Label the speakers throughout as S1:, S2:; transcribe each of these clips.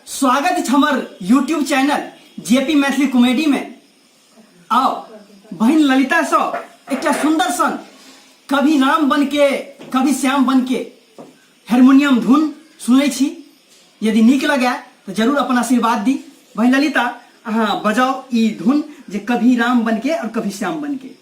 S1: स्वागत है हमार YouTube channel JP Maithili comedy में। आओ बहन ललिता सो एक सुंदर सन कभी राम बन के कभी श्याम बन के हारमोनियम धुन सुनै छी। यदि नीक लगे तो जरूर अपन आशीर्वाद दी। बहन ललिता अहाँ बजाओ ई धुन जे कभी राम बन के और कभी श्याम बन के।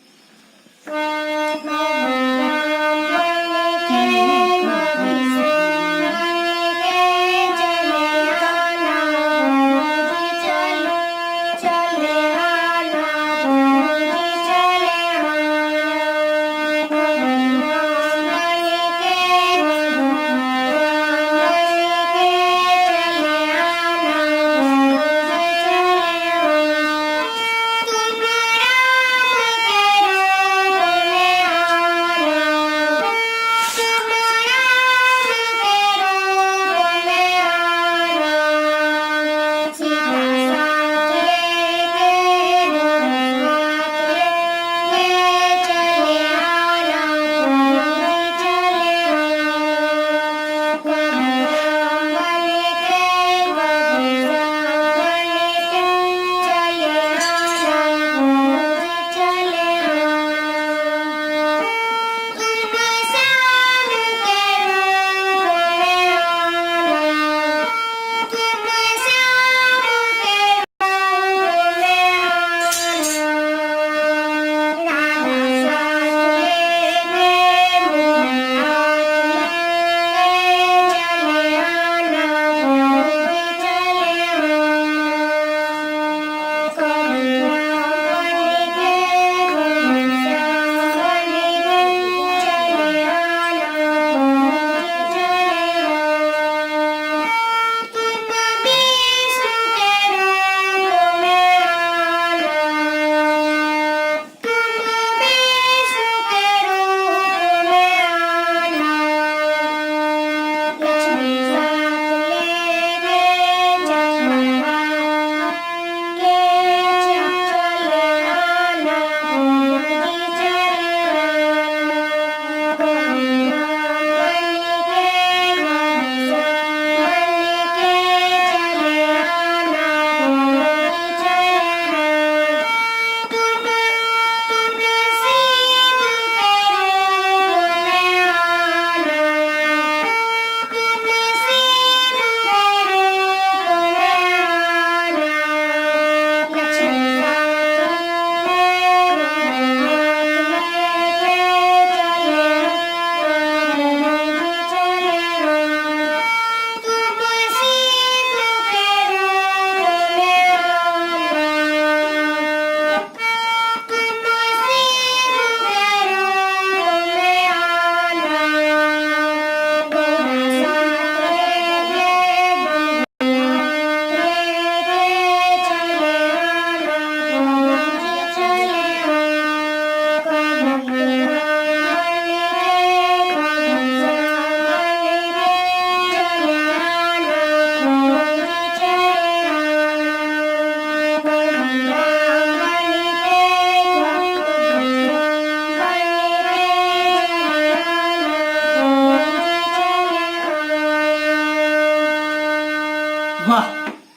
S1: वाह,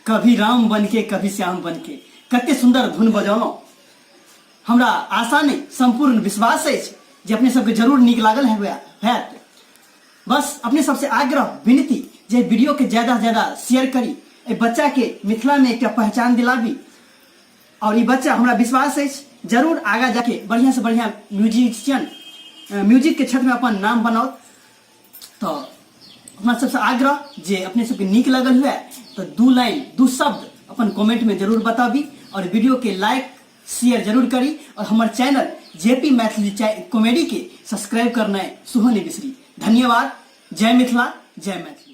S1: कभी राम बन के कभी श्याम बन के कते सुंदर धुन बजौलौ। हमरा आशा नहीं संपूर्ण विश्वास है जे अपने सबके जरूर नीक लागल है। बस अपने सबसे आग्रह विनती जे वीडियो के ज्यादा से ज्यादा शेयर करी, ए बच्चा के मिथिला में एक पहचान दिलाबी और ये बच्चा हमरा विश्वास है जरूर आगा जाके बढ़िया से बढ़िया म्यूजिशियन म्यूजिक के क्षेत्र में अपन नाम बनाओ। तो अपना सबसे आग्रह जे अपने सबके नीक लगल हुए तो 2 लाइन 2 शब्द अपन कमेंट में जरूर बताबी और वीडियो के लाइक शेयर जरूर करी और हमारे चैनल जेपी मैथिली कॉमेडी के सब्सक्राइब करना है सुहो नहीं बिसरी। धन्यवाद। जय मिथिला, जय मैथिली।